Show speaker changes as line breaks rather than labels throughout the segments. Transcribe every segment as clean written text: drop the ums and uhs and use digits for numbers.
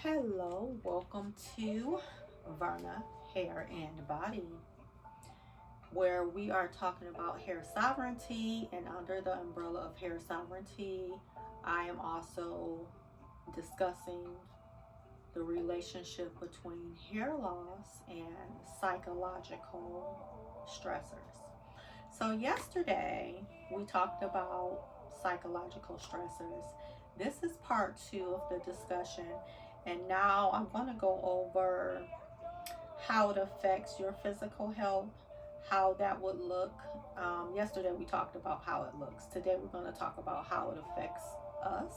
Hello, welcome to Verna Hair and Body, where we are talking about hair sovereignty. And under the umbrella of hair sovereignty, I am also discussing the relationship between hair loss and psychological stressors. So, yesterday we talked about psychological stressors. This is part two of the discussion, and now I'm going to go over how it affects your physical health, how that would look. Yesterday we talked about how it looks. Today we're going to talk about how it affects us.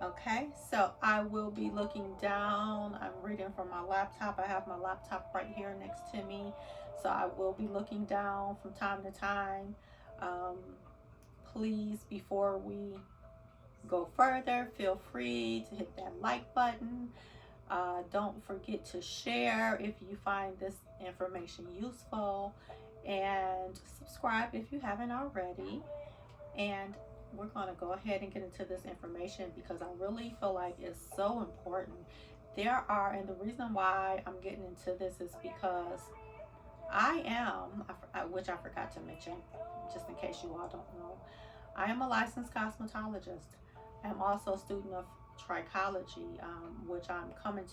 Okay, so I will be looking down. I'm reading from my laptop. I have my laptop right here next to me. So I will be looking down from time to time. Um, Please, before we go further, feel free to hit that like button. Don't forget to share if you find this information useful, and subscribe if you haven't already. And we're going to go ahead and get into this information because I really feel like it's so important. And the reason why I'm getting into this is because which I forgot to mention, just in case you all don't know, I am a licensed cosmetologist. I'm also a student of trichology, which I'm coming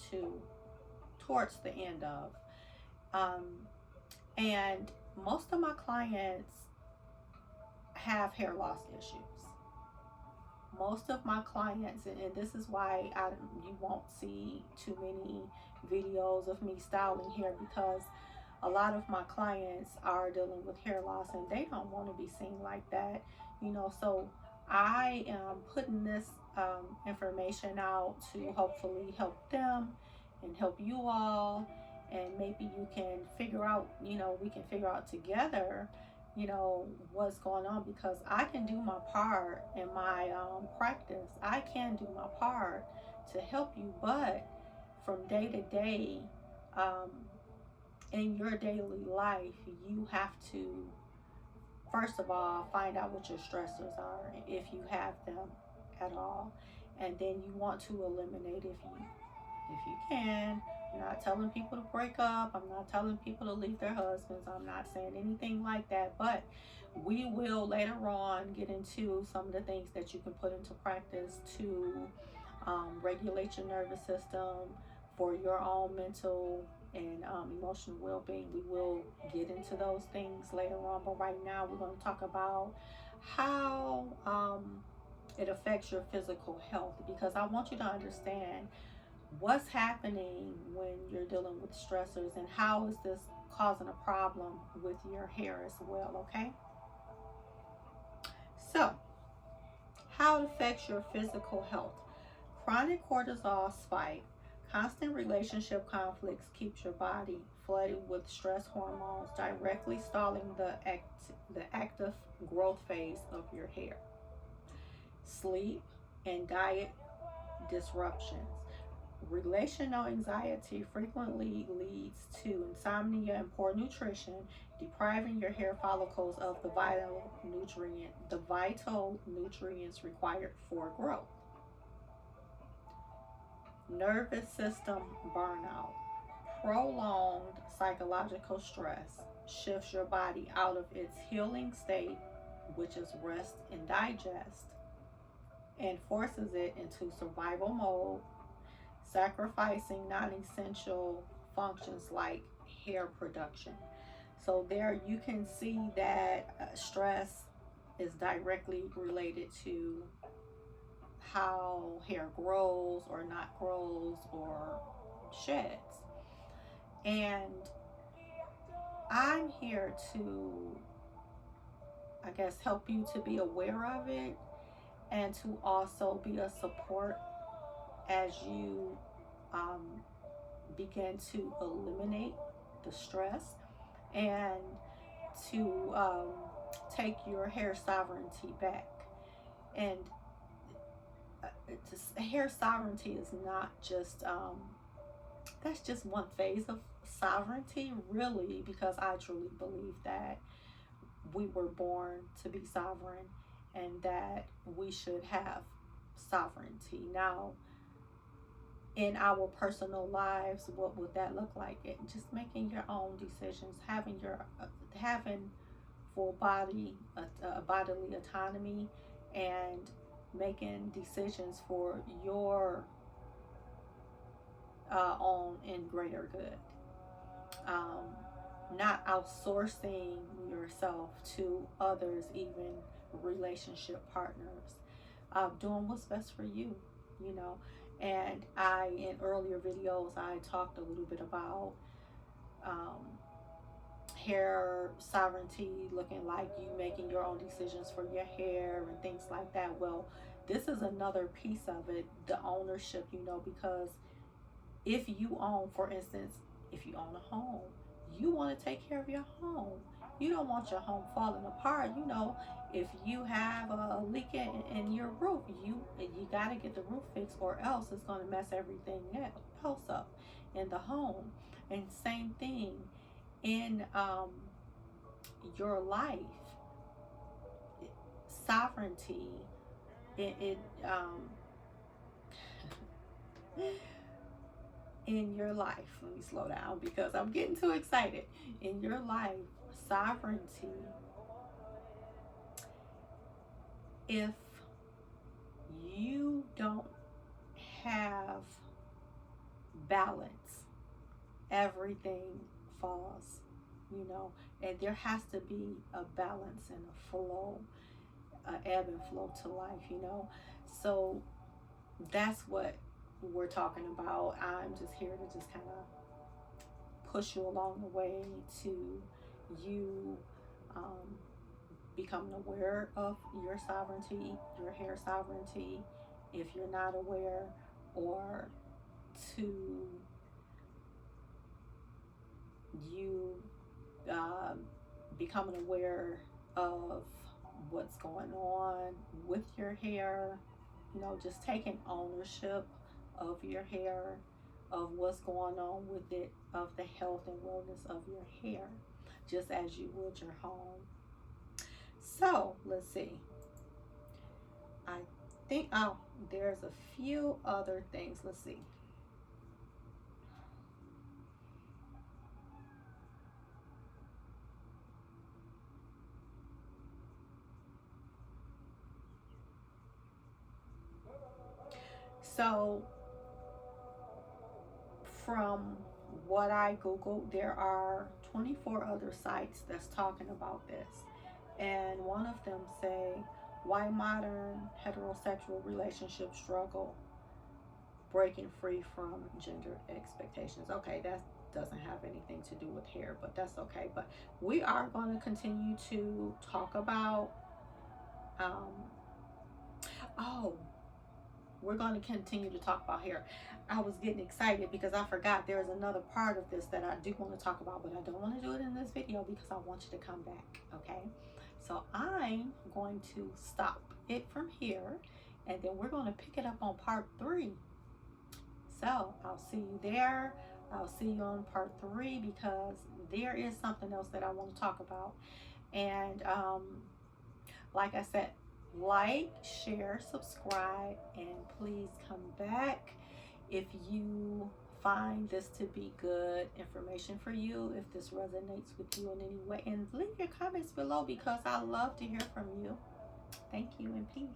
towards the end of. And most of my clients have hair loss issues. Most of my clients, and this is why you won't see too many videos of me styling hair, because a lot of my clients are dealing with hair loss and they don't want to be seen like that, so I am putting this information out to hopefully help them and help you all, and maybe you can figure out, we can figure out together what's going on, because I can do my part in my practice. I can do my part to help you, but from day to day, in your daily life, you have to first of all find out what your stressors are, if you have them at all, and then you want to eliminate if you can. I'm not telling people to break up. I'm not telling people to leave their husbands. I'm not saying anything like that. But we will later on get into some of the things that you can put into practice to regulate your nervous system for your own mental and emotional well-being. We will get into those things later on. But right now, we're going to talk about how it affects your physical health, because I want you to understand what's happening when you're dealing with stressors and how is this causing a problem with your hair as well. Okay, so how it affects your physical health. Chronic cortisol spike, constant relationship conflicts keeps your body flooded with stress hormones, directly stalling the active growth phase of your hair. Sleep and diet disruptions. Relational anxiety frequently leads to insomnia and poor nutrition, depriving your hair follicles of the vital nutrients required for growth. Nervous system burnout. Prolonged psychological stress shifts your body out of its healing state, which is rest and digest, and forces it into survival mode, sacrificing non-essential functions like hair production. So there you can see that stress is directly related to how hair grows or not grows or sheds. And I'm here to, I guess, help you to be aware of it, and to also be a support as you begin to eliminate the stress, and to take your hair sovereignty back. And hair sovereignty is not just that's just one phase of sovereignty, really, because I truly believe that we were born to be sovereign and that we should have sovereignty. Now, in our personal lives, what would that look like? Just making your own decisions, having full bodily autonomy, and making decisions for your own and greater good. Not outsourcing yourself to others, even relationship partners. Doing what's best for you, you know. And in earlier videos, I talked a little bit about um, hair sovereignty, looking like you making your own decisions for your hair and things like that. Well, this is another piece of it, the ownership, because if you own, for instance, if you own a home, you want to take care of your home. You don't want your home falling apart. If you have a leak in your roof, you got to get the roof fixed, or else it's going to mess everything else up in the home. And same thing in your life, sovereignty. It in your life, let me slow down because I'm getting too excited. In your life, sovereignty, if you don't have balance, everything falls, and there has to be a balance and a flow, ebb and flow to life. So that's what we're talking about. I'm just here to just kind of push you along the way to you becoming aware of your sovereignty, your hair sovereignty, if you're not aware, or to you becoming aware of what's going on with your hair, just taking ownership of your hair, of what's going on with it, of the health and wellness of your hair, just as you would your home. So let's see. I think there's a few other things. Let's see. So from what I Googled, there are 24 other sites that's talking about this. And one of them say, why modern heterosexual relationships struggle breaking free from gender expectations. Okay, that doesn't have anything to do with hair, but that's okay. But we are going to continue to talk about we're going to continue to talk about hair. I was getting excited because I forgot there's another part of this that I do want to talk about, but I don't want to do it in this video because I want you to come back, okay? So I'm going to stop it from here, and then we're going to pick it up on part 3. So I'll see you there. I'll see you on part 3 because there is something else that I want to talk about. And like I said, like, share, subscribe, and please come back if you find this to be good information for you, if this resonates with you in any way. And leave your comments below because I love to hear from you. Thank you and peace.